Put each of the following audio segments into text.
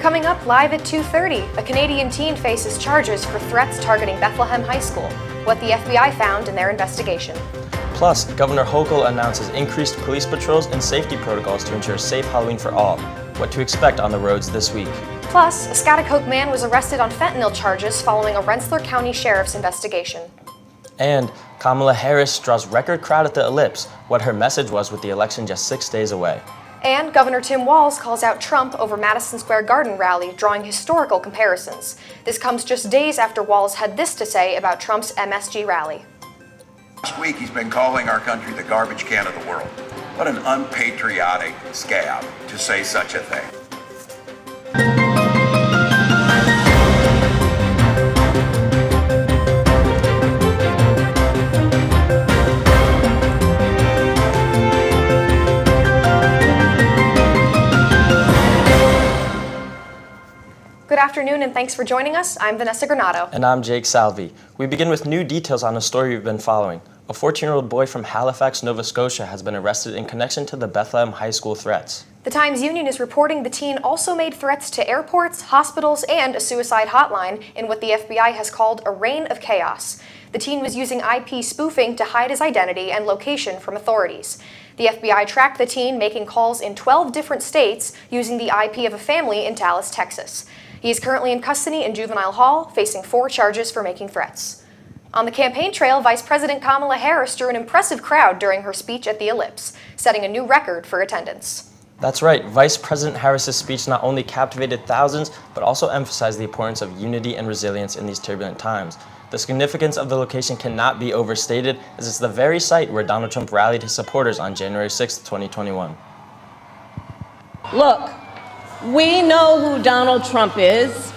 Coming up live at 2:30, a Canadian teen faces charges for threats targeting Bethlehem High School, what the FBI found in their investigation. Plus, Governor Hochul announces increased police patrols and safety protocols to ensure safe Halloween for all, what to expect on the roads this week. Plus, a Schaghticoke man was arrested on fentanyl charges following a Rensselaer County Sheriff's investigation. And Kamala Harris draws record crowd at the Ellipse, what her message was with the election just 6 days away. And Governor Tim Walz calls out Trump over Madison Square Garden rally, drawing historical comparisons. This comes just days after Walz had this to say about Trump's MSG rally. Last week he's been calling our country the garbage can of the world. What an unpatriotic scab to say such a thing. Good afternoon and thanks for joining us. I'm Vanessa Granado. And I'm Jake Salvi. We begin with new details on a story we've been following. A 14-year-old boy from Halifax, Nova Scotia has been arrested in connection to the Bethlehem High School threats. The Times-Union is reporting the teen also made threats to airports, hospitals, and a suicide hotline in what the FBI has called a reign of chaos. The teen was using IP spoofing to hide his identity and location from authorities. The FBI tracked the teen making calls in 12 different states using the IP of a family in Dallas, Texas. He is currently in custody in juvenile hall, facing 4 charges for making threats. On the campaign trail, Vice President Kamala Harris drew an impressive crowd during her speech at the Ellipse, setting a new record for attendance. That's right. Vice President Harris's speech not only captivated thousands, but also emphasized the importance of unity and resilience in these turbulent times. The significance of the location cannot be overstated, as it's the very site where Donald Trump rallied his supporters on January 6, 2021. Look, we know who Donald Trump is.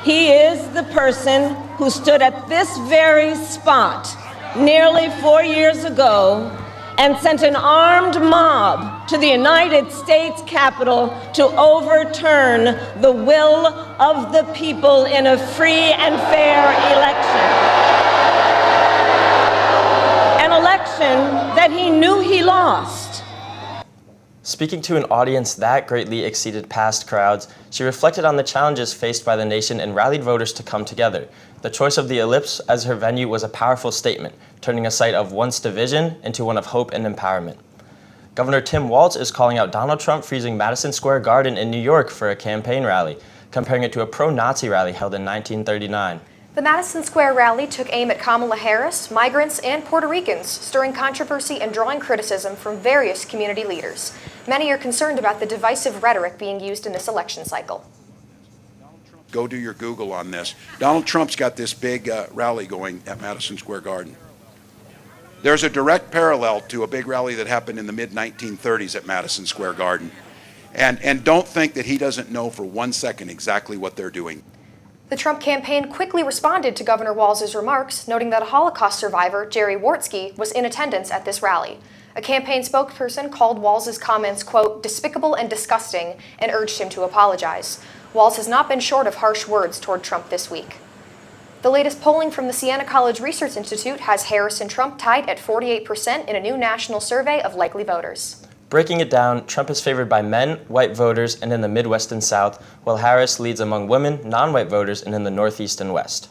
He is the person who stood at this very spot nearly 4 years ago and sent an armed mob to the United States Capitol to overturn the will of the people in a free and fair election. An election that he knew he lost. Speaking to an audience that greatly exceeded past crowds, she reflected on the challenges faced by the nation and rallied voters to come together. The choice of the Ellipse as her venue was a powerful statement, turning a site of once division into one of hope and empowerment. Governor Tim Walz is calling out Donald Trump for using Madison Square Garden in New York for a campaign rally, comparing it to a pro-Nazi rally held in 1939. The Madison Square rally took aim at Kamala Harris, migrants, and Puerto Ricans, stirring controversy and drawing criticism from various community leaders. Many are concerned about the divisive rhetoric being used in this election cycle. Go do your Google on this. Donald Trump's got this big rally going at Madison Square Garden. There's a direct parallel to a big rally that happened in the mid-1930s at Madison Square Garden. And don't think that he doesn't know for 1 second exactly what they're doing. The Trump campaign quickly responded to Governor Walz's remarks, noting that a Holocaust survivor, Jerry Wartsky, was in attendance at this rally. A campaign spokesperson called Walz's comments, quote, despicable and disgusting, and urged him to apologize. Walz has not been short of harsh words toward Trump this week. The latest polling from the Siena College Research Institute has Harris and Trump tied at 48% in a new national survey of likely voters. Breaking it down, Trump is favored by men, white voters, and in the Midwest and South, while Harris leads among women, non-white voters, and in the Northeast and West.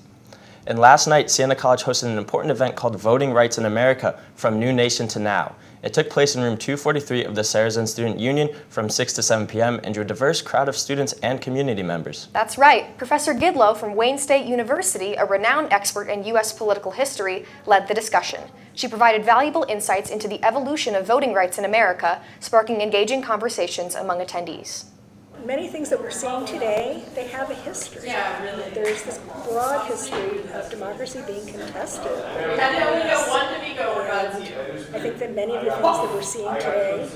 And last night, Siena College hosted an important event called Voting Rights in America, From New Nation to Now. It took place in room 243 of the Saracen Student Union from 6 to 7 p.m. and drew a diverse crowd of students and community members. That's right. Professor Gidlow from Wayne State University, a renowned expert in U.S. political history, led the discussion. She provided valuable insights into the evolution of voting rights in America, sparking engaging conversations among attendees. Many things that we're seeing today, they have a history. There's this broad history of democracy being contested. And I think that many of the things that we're seeing today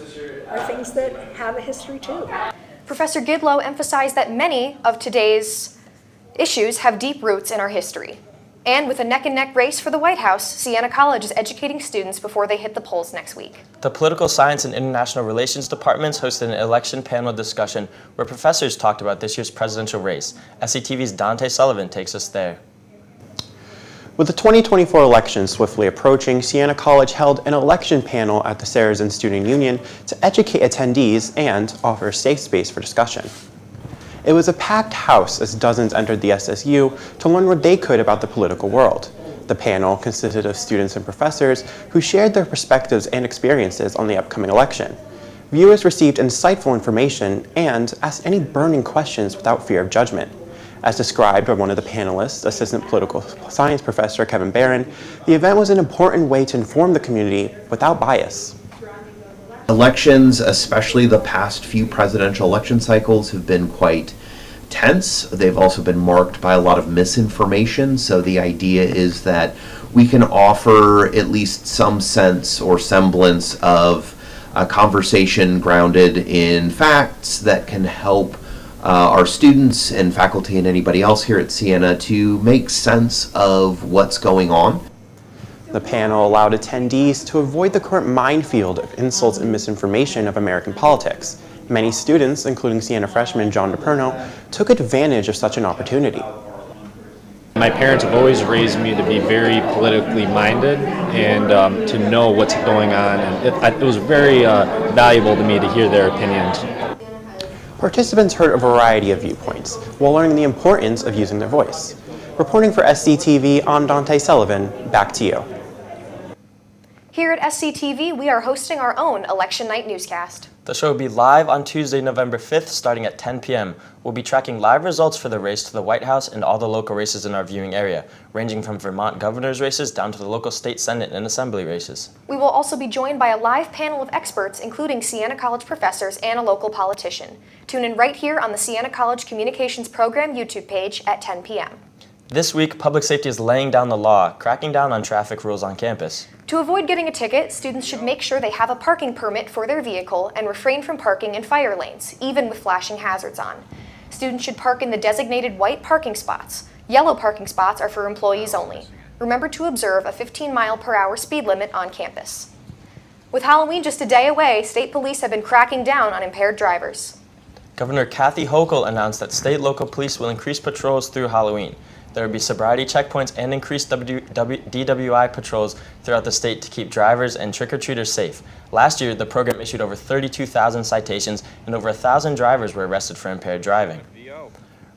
are things that have a history too. Professor Gidlow emphasized that many of today's issues have deep roots in our history. And with a neck-and-neck race for the White House, Siena College is educating students before they hit the polls next week. The Political Science and International Relations departments hosted an election panel discussion where professors talked about this year's presidential race. SCTV's Dante Sullivan takes us there. With the 2024 election swiftly approaching, Siena College held an election panel at the Saracen Student Union to educate attendees and offer a safe space for discussion. It was a packed house as dozens entered the SSU to learn what they could about the political world. The panel consisted of students and professors who shared their perspectives and experiences on the upcoming election. Viewers received insightful information and asked any burning questions without fear of judgment. As described by one of the panelists, Assistant Political Science Professor Kevin Barron, the event was an important way to inform the community without bias. Elections, especially the past few presidential election cycles, have been quite tense. They've also been marked by a lot of misinformation, so the idea is that we can offer at least some sense or semblance of a conversation grounded in facts that can help our students and faculty and anybody else here at Siena to make sense of what's going on. The panel allowed attendees to avoid the current minefield of insults and misinformation of American politics. Many students, including Siena freshman John DePerno, took advantage of such an opportunity. My parents have always raised me to be very politically minded and to know what's going on. And it was very valuable to me to hear their opinions. Participants heard a variety of viewpoints while learning the importance of using their voice. Reporting for SCTV, I'm Dante Sullivan. Back to you. Here at SCTV, we are hosting our own Election Night newscast. The show will be live on Tuesday, November 5th, starting at 10 p.m. We'll be tracking live results for the race to the White House and all the local races in our viewing area, ranging from Vermont governor's races down to the local state senate and assembly races. We will also be joined by a live panel of experts, including Siena College professors and a local politician. Tune in right here on the Siena College Communications Program YouTube page at 10 p.m. This week, public safety is laying down the law, cracking down on traffic rules on campus. To avoid getting a ticket, students should make sure they have a parking permit for their vehicle and refrain from parking in fire lanes, even with flashing hazards on. Students should park in the designated white parking spots. Yellow parking spots are for employees only. Remember to observe a 15-mile-per-hour speed limit on campus. With Halloween just a day away, state police have been cracking down on impaired drivers. Governor Kathy Hochul announced that state and local police will increase patrols through Halloween. There will be sobriety checkpoints and increased DWI patrols throughout the state to keep drivers and trick-or-treaters safe. Last year, the program issued over 32,000 citations and over 1,000 drivers were arrested for impaired driving.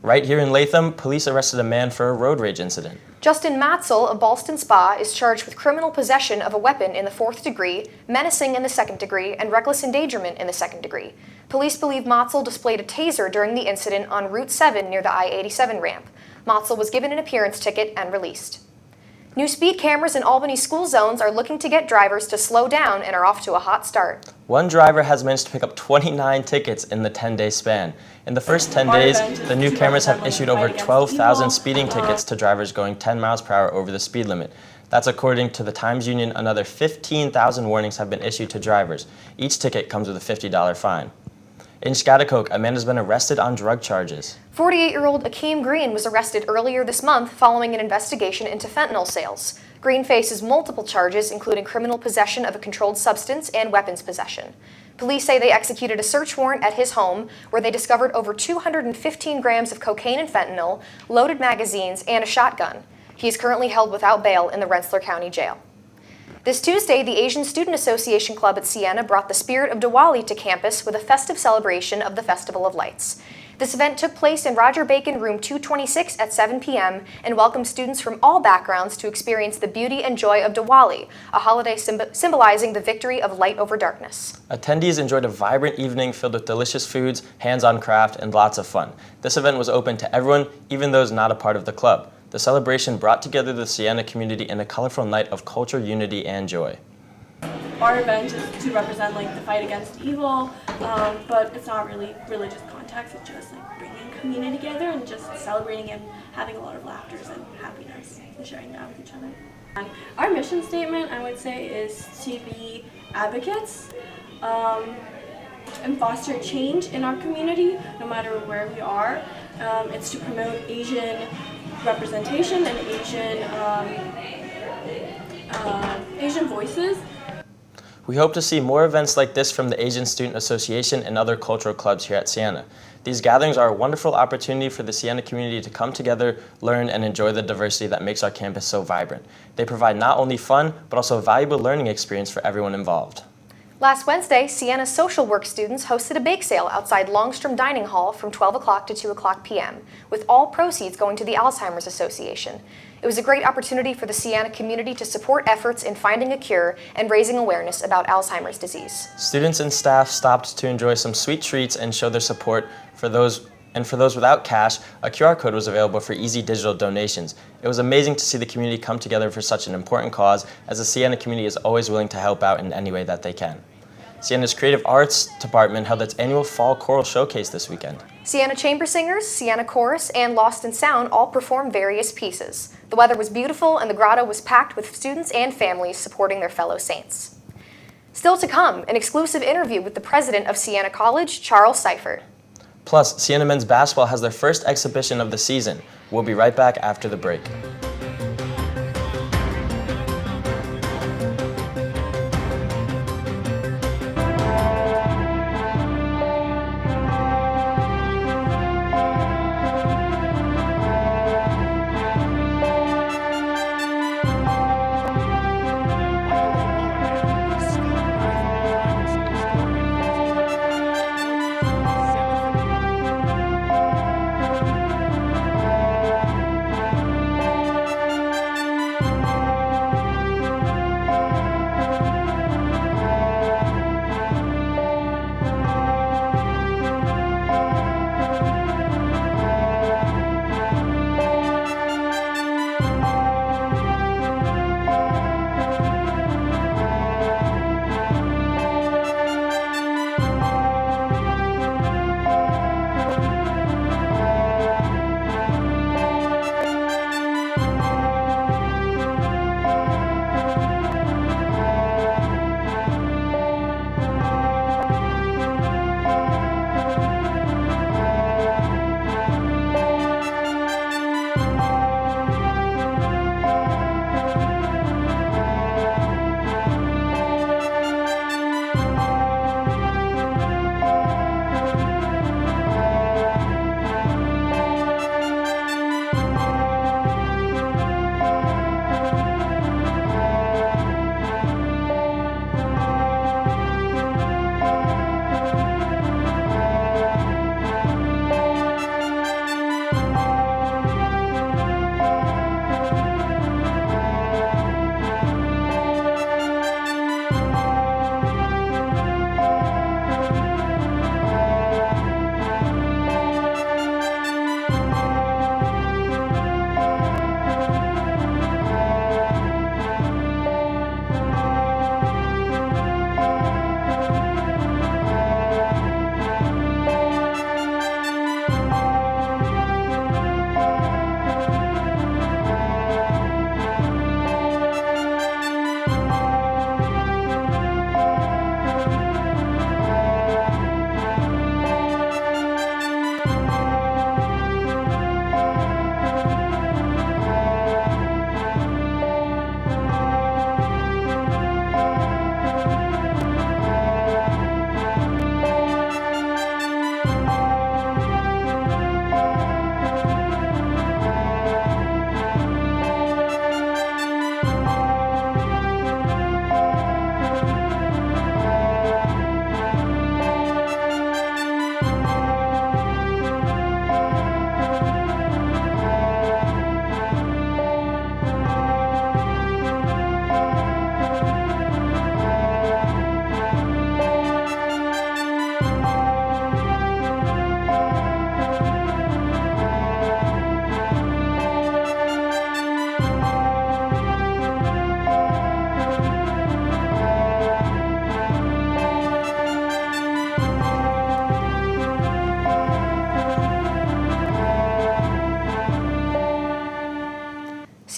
Right here in Latham, police arrested a man for a road rage incident. Justin Matzel of Ballston Spa is charged with criminal possession of a weapon in the 4th degree, menacing in the 2nd degree, and reckless endangerment in the 2nd degree. Police believe Matzel displayed a taser during the incident on Route 7 near the I-87 ramp. Matzel was given an appearance ticket and released. New speed cameras in Albany school zones are looking to get drivers to slow down and are off to a hot start. One driver has managed to pick up 29 tickets in the 10-day span. In the first 10 days, the new cameras have issued over 12,000 speeding tickets to drivers going 10 miles per hour over the speed limit. That's according to the Times Union. Another 15,000 warnings have been issued to drivers. Each ticket comes with a $50 fine. In Schaghticoke, a man has been arrested on drug charges. 48-year-old Akeem Green was arrested earlier this month following an investigation into fentanyl sales. Green faces multiple charges, including criminal possession of a controlled substance and weapons possession. Police say they executed a search warrant at his home where they discovered over 215 grams of cocaine and fentanyl, loaded magazines, and a shotgun. He is currently held without bail in the Rensselaer County Jail. This Tuesday, the Asian Student Association Club at Siena brought the spirit of Diwali to campus with a festive celebration of the Festival of Lights. This event took place in Roger Bacon Room 226 at 7 p.m. and welcomed students from all backgrounds to experience the beauty and joy of Diwali, a holiday symbolizing the victory of light over darkness. Attendees enjoyed a vibrant evening filled with delicious foods, hands-on craft, and lots of fun. This event was open to everyone, even those not a part of the club. The celebration brought together the Siena community in a colorful night of culture, unity, and joy. Our event is to represent the fight against evil, but it's not really religious context. It's just bringing community together and just celebrating and having a lot of laughter and happiness and sharing that with each other. And our mission statement, I would say, is to be advocates and foster change in our community, no matter where we are. It's to promote Asian representation and Asian voices. We hope to see more events like this from the Asian Student Association and other cultural clubs here at Siena. These gatherings are a wonderful opportunity for the Siena community to come together, learn, and enjoy the diversity that makes our campus so vibrant. They provide not only fun, but also a valuable learning experience for everyone involved. Last Wednesday, Siena social work students hosted a bake sale outside Longstrom Dining Hall from 12 o'clock to 2 o'clock p.m., with all proceeds going to the Alzheimer's Association. It was a great opportunity for the Siena community to support efforts in finding a cure and raising awareness about Alzheimer's disease. Students and staff stopped to enjoy some sweet treats and show their support for those. And for those without cash, a QR code was available for easy digital donations. It was amazing to see the community come together for such an important cause, as the Siena community is always willing to help out in any way that they can. Siena's Creative Arts Department held its annual Fall Choral Showcase this weekend. Siena Chamber Singers, Siena Chorus, and Lost in Sound all performed various pieces. The weather was beautiful and the grotto was packed with students and families supporting their fellow saints. Still to come, an exclusive interview with the president of Siena College, Charles Seifert. Plus, Siena men's basketball has their first exhibition of the season. We'll be right back after the break.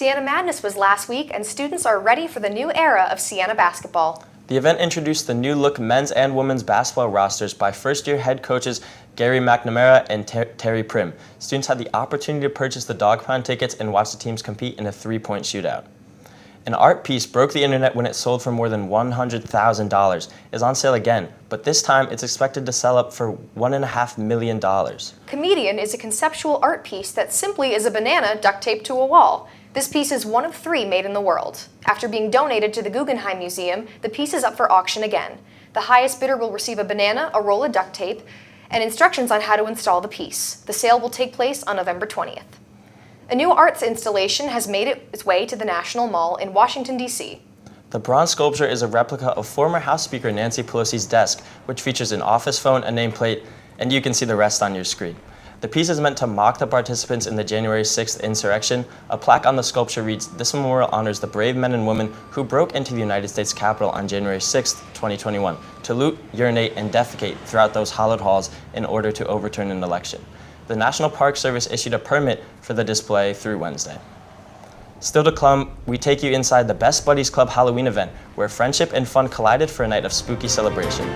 Siena Madness was last week, and students are ready for the new era of Siena basketball. The event introduced the new look men's and women's basketball rosters by first-year head coaches Gary McNamara and Terry Prim. Students had the opportunity to purchase the dog pound tickets and watch the teams compete in a three-point shootout. An art piece broke the internet when it sold for more than $100,000. It is on sale again, but this time it's expected to sell up for $1.5 million. Comedian is a conceptual art piece that simply is a banana duct taped to a wall. This piece is one of 3 made in the world. After being donated to the Guggenheim Museum, the piece is up for auction again. The highest bidder will receive a banana, a roll of duct tape, and instructions on how to install the piece. The sale will take place on November 20th. A new arts installation has made its way to the National Mall in Washington, D.C. The bronze sculpture is a replica of former House Speaker Nancy Pelosi's desk, which features an office phone, a nameplate, and you can see the rest on your screen. The piece is meant to mock the participants in the January 6th insurrection. A plaque on the sculpture reads, "This memorial honors the brave men and women who broke into the United States Capitol on January 6th, 2021, to loot, urinate, and defecate throughout those hallowed halls in order to overturn an election." The National Park Service issued a permit for the display through Wednesday. Still to come, we take you inside the Best Buddies Club Halloween event, where friendship and fun collided for a night of spooky celebration.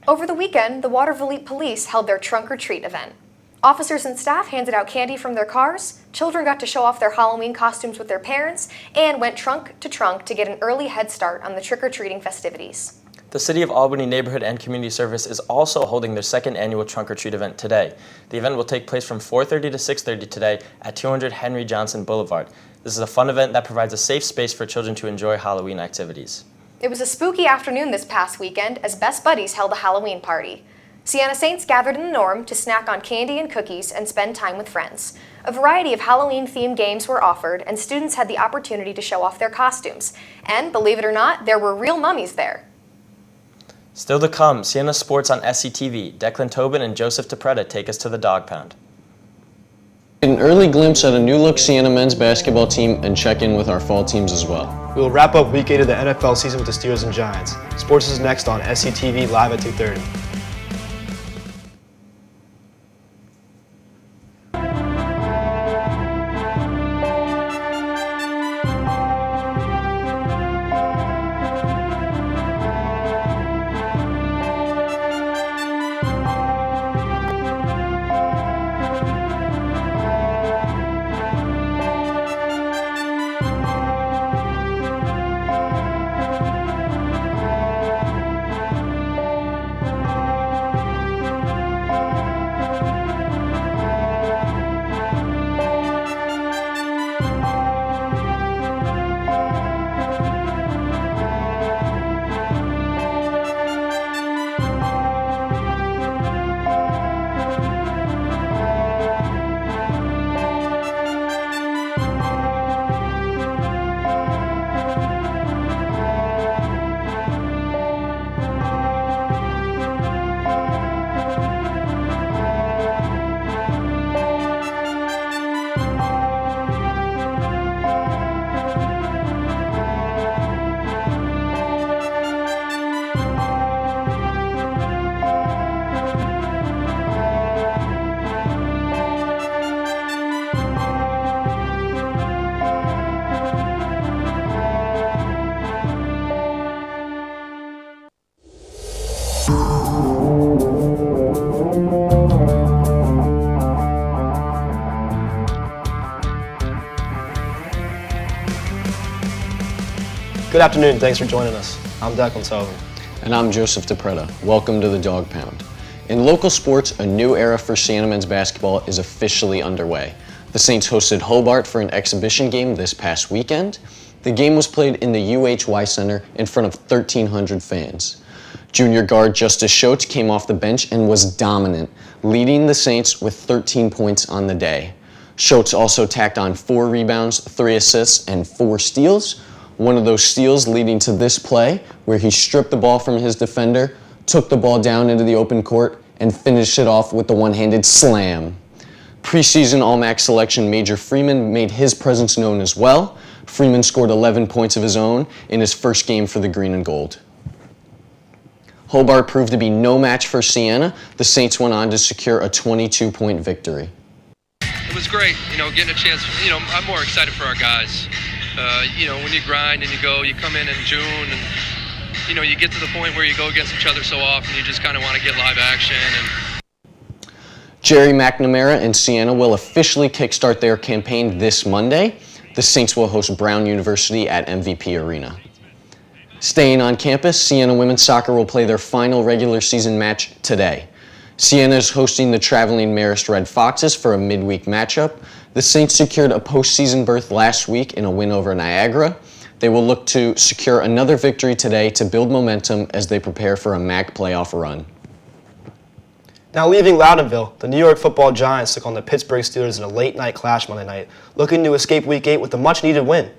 Over the weekend, the Waterville Police held their Trunk or Treat event. Officers and staff handed out candy from their cars, children got to show off their Halloween costumes with their parents, and went trunk to trunk to get an early head start on the trick-or-treating festivities. The City of Albany Neighborhood and Community Service is also holding their second annual Trunk or Treat event today. The event will take place from 4:30 to 6:30 today at 200 Henry Johnson Boulevard. This is a fun event that provides a safe space for children to enjoy Halloween activities. It was a spooky afternoon this past weekend as Best Buddies held a Halloween party. Siena Saints gathered in the Norm to snack on candy and cookies and spend time with friends. A variety of Halloween-themed games were offered, and students had the opportunity to show off their costumes. And, believe it or not, there were real mummies there. Still to come, Siena Sports on SCTV. Declan Tobin and Joseph DePretta take us to the Dog Pound. Get an early glimpse at a new-look Siena men's basketball team and check in with our fall teams as well. We will wrap up Week 8 of the NFL season with the Steelers and Giants. Sports is next on SCTV live at 2:30. Good afternoon, thanks for joining us. I'm Declan Sullivan. And I'm Joseph DePretta. Welcome to the Dog Pound. In local sports, a new era for Siena men's basketball is officially underway. The Saints hosted Hobart for an exhibition game this past weekend. The game was played in the UHY Center in front of 1,300 fans. Junior guard Justice Schultz came off the bench and was dominant, leading the Saints with 13 points on the day. Schultz also tacked on 4 rebounds, 3 assists, and 4 steals. One of those steals leading to this play, where he stripped the ball from his defender, took the ball down into the open court, and finished it off with the one-handed slam. Preseason All-MAC selection Major Freeman made his presence known as well. Freeman scored 11 points of his own in his first game for the Green and Gold. Hobart proved to be no match for Siena. The Saints went on to secure a 22-point victory. It was great, getting a chance. I'm more excited for our guys. When you grind and you come in June and, you get to the point where you go against each other so often, you just kind of want to get live action. Jerry McNamara and Siena will officially kickstart their campaign this Monday. The Saints will host Brown University at MVP Arena. Staying on campus, Siena women's soccer will play their final regular season match today. Siena is hosting the traveling Marist Red Foxes for a midweek matchup. The Saints secured a postseason berth last week in a win over Niagara. They will look to secure another victory today to build momentum as they prepare for a MAC playoff run. Now leaving Loudonville, the New York Football Giants took on the Pittsburgh Steelers in a late-night clash Monday night, looking to escape Week 8 with a much-needed win.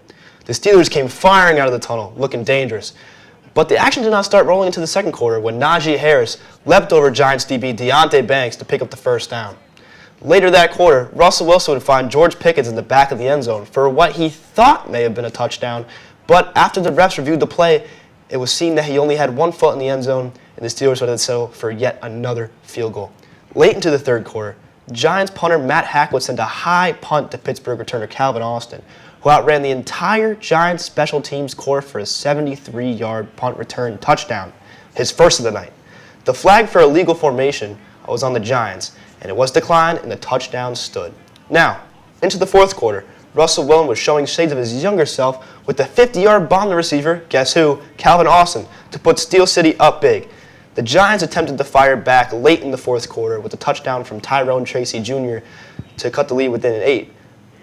The Steelers came firing out of the tunnel, looking dangerous. But the action did not start rolling into the second quarter when Najee Harris leapt over Giants DB Deonte Banks to pick up the first down. Later that quarter, Russell Wilson would find George Pickens in the back of the end zone for what he thought may have been a touchdown, but after the refs reviewed the play, it was seen that he only had 1 foot in the end zone, and the Steelers had to settle for yet another field goal. Late into the third quarter, Giants punter Matt Hack would send a high punt to Pittsburgh returner Calvin Austin, who outran the entire Giants special teams corps for a 73-yard punt return touchdown, his first of the night. The flag for illegal formation was on the Giants, and it was declined, and the touchdown stood. Now, into the fourth quarter, Russell Wilson was showing shades of his younger self with the 50-yard bomb to receiver, guess who, Calvin Austin, to put Steel City up big. The Giants attempted to fire back late in the fourth quarter with a touchdown from Tyrone Tracy Jr. to cut the lead within an 8.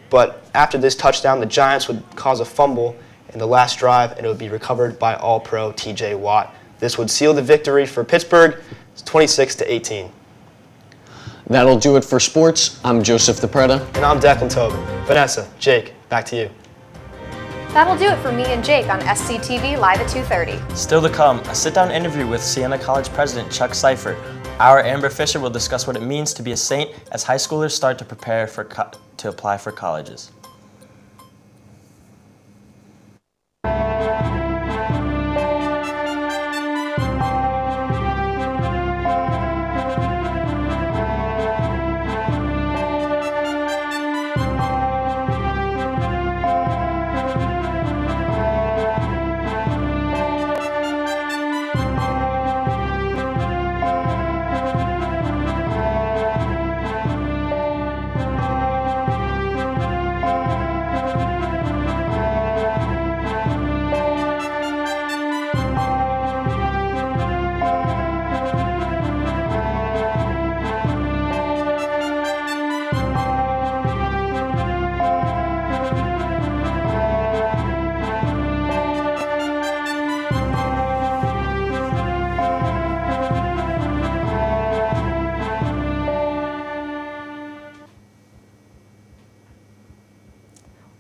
But after this touchdown, the Giants would cause a fumble in the last drive, and it would be recovered by All-Pro T.J. Watt. This would seal the victory for Pittsburgh, 26-18. That'll do it for sports. I'm Joseph DePretta. And I'm Declan Tobin. Vanessa, Jake, back to you. That'll do it for me and Jake on SCTV Live at 2:30. Still to come, a sit-down interview with Siena College President Chuck Seifert. Our Amber Fisher will discuss what it means to be a Saint as high schoolers start to prepare to apply for colleges.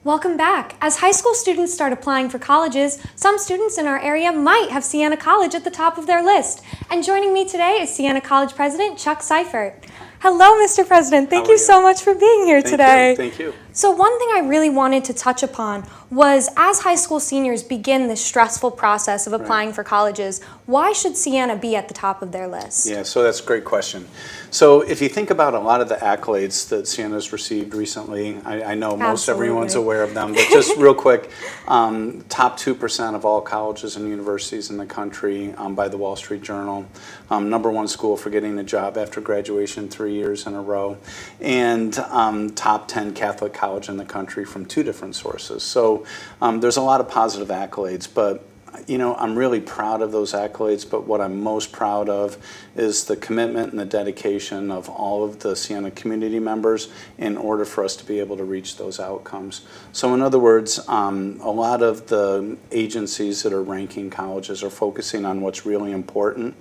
Welcome back. As high school students start applying for colleges, some students in our area might have Siena College at the top of their list. And joining me today is Siena College President Chuck Seifert. Hello, Mr. President. Thank you so much for being here today. Thank you. So one thing I really wanted to touch upon was as high school seniors begin this stressful process of applying for colleges, why should Siena be at the top of their list? Yeah, so that's a great question. So if you think about a lot of the accolades that Siena's received recently, I know most everyone's aware of them, but just real quick, top 2% of all colleges and universities in the country by the Wall Street Journal, #1 school for getting a job after graduation 3 years in a row, and top 10 Catholic colleges college in the country from 2 different sources. So there's a lot of positive accolades, but you know, I'm really proud of those accolades, but what I'm most proud of is the commitment and the dedication of all of the Siena community members in order for us to be able to reach those outcomes. So in other words, a lot of the agencies that are ranking colleges are focusing on what's really important,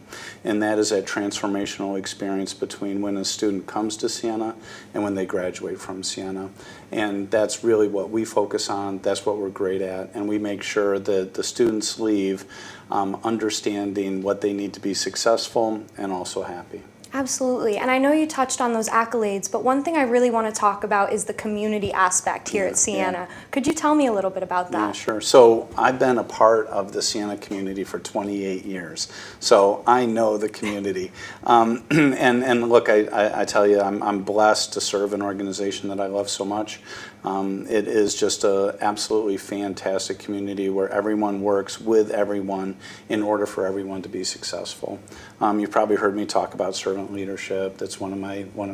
and that is that transformational experience between when a student comes to Siena and when they graduate from Siena. And that's really what we focus on, that's what we're great at, and we make sure that the students leave understanding what they need to be successful and also happy. Absolutely, and I know you touched on those accolades, but one thing I really want to talk about is the community aspect here at Siena. Could you tell me a little bit about that? Yeah, sure. So I've been a part of the Siena community for 28 years, so I know the community. And look, I tell you, I'm blessed to serve an organization that I love so much. It is just an absolutely fantastic community where everyone works with everyone in order for everyone to be successful. You've probably heard me talk about servant leadership. That's one of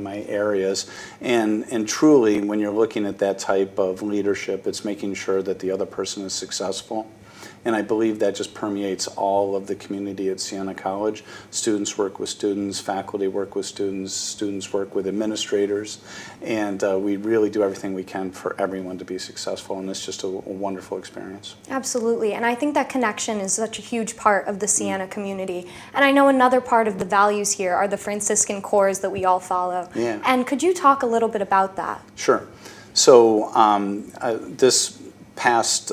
my areas. And truly, when you're looking at that type of leadership, it's making sure that the other person is successful. And I believe that just permeates all of the community at Siena College. Students work with students, faculty work with students, students work with administrators, and we really do everything we can for everyone to be successful, and it's just a wonderful experience. Absolutely, and I think that connection is such a huge part of the Siena community. And I know another part of the values here are the Franciscan cores that we all follow. Yeah. And could you talk a little bit about that? Sure. So this past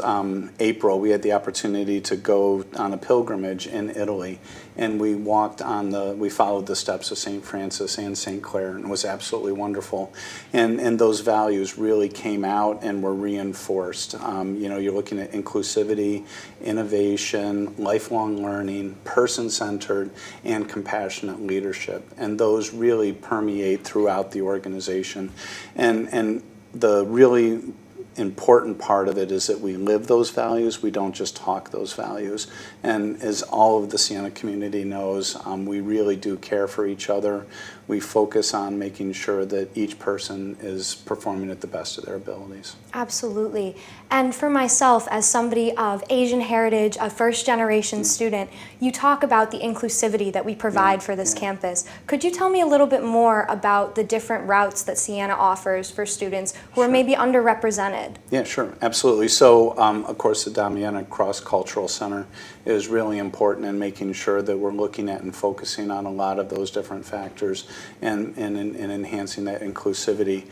April, we had the opportunity to go on a pilgrimage in Italy, and we followed the steps of St. Francis and St. Clare, and it was absolutely wonderful. And those values really came out and were reinforced. You know, you're looking at inclusivity, innovation, lifelong learning, person-centered, and compassionate leadership, and those really permeate throughout the organization. And the really important part of it is that we live those values, we don't just talk those values. And as all of the Siena community knows, we really do care for each other. We focus on making sure that each person is performing at the best of their abilities. Absolutely. And for myself, as somebody of Asian heritage, a first-generation student, you talk about the inclusivity that we provide for this campus. Could you tell me a little bit more about the different routes that Siena offers for students who are maybe underrepresented? Yeah, sure, absolutely. So, of course, the Damietta Cross-Cultural Center is really important in making sure that we're looking at and focusing on a lot of those different factors and enhancing that inclusivity.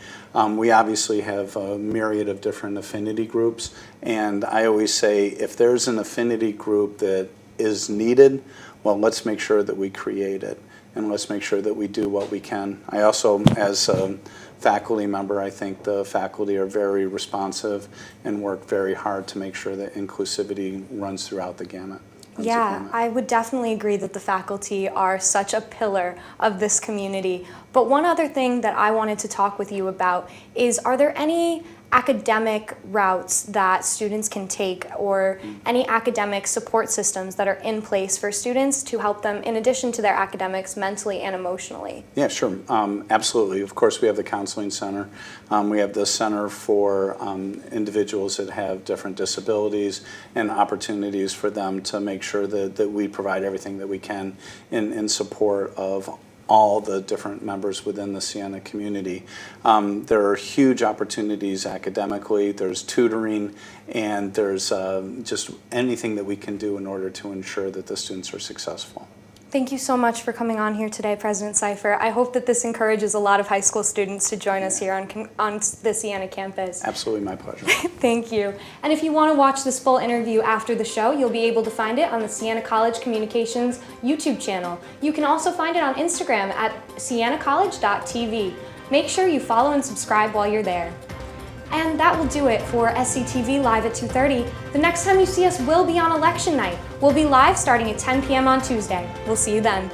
We obviously have a myriad of different affinity groups, and I always say if there's an affinity group that is needed, well, let's make sure that we create it, and let's make sure that we do what we can. I also, as a faculty member, I think the faculty are very responsive and work very hard to make sure that inclusivity runs throughout the gamut. Yeah, I would definitely agree that the faculty are such a pillar of this community. But one other thing that I wanted to talk with you about is, are there any academic routes that students can take, or any academic support systems that are in place for students to help them, in addition to their academics, mentally and emotionally? Yeah, sure. Absolutely. Of course, we have the Counseling Center. We have the Center for individuals that have different disabilities and opportunities for them to make sure that we provide everything that we can in support of all the different members within the Siena community. There are huge opportunities academically, there's tutoring, and there's just anything that we can do in order to ensure that the students are successful. Thank you so much for coming on here today, President Seifer. I hope that this encourages a lot of high school students to join us here on the Siena campus. Absolutely, my pleasure. Thank you. And if you want to watch this full interview after the show, you'll be able to find it on the Siena College Communications YouTube channel. You can also find it on Instagram at sienacollege.tv. Make sure you follow and subscribe while you're there. And that will do it for SCTV Live at 2:30. The next time you see us will be on election night. We'll be live starting at 10 p.m. on Tuesday. We'll see you then.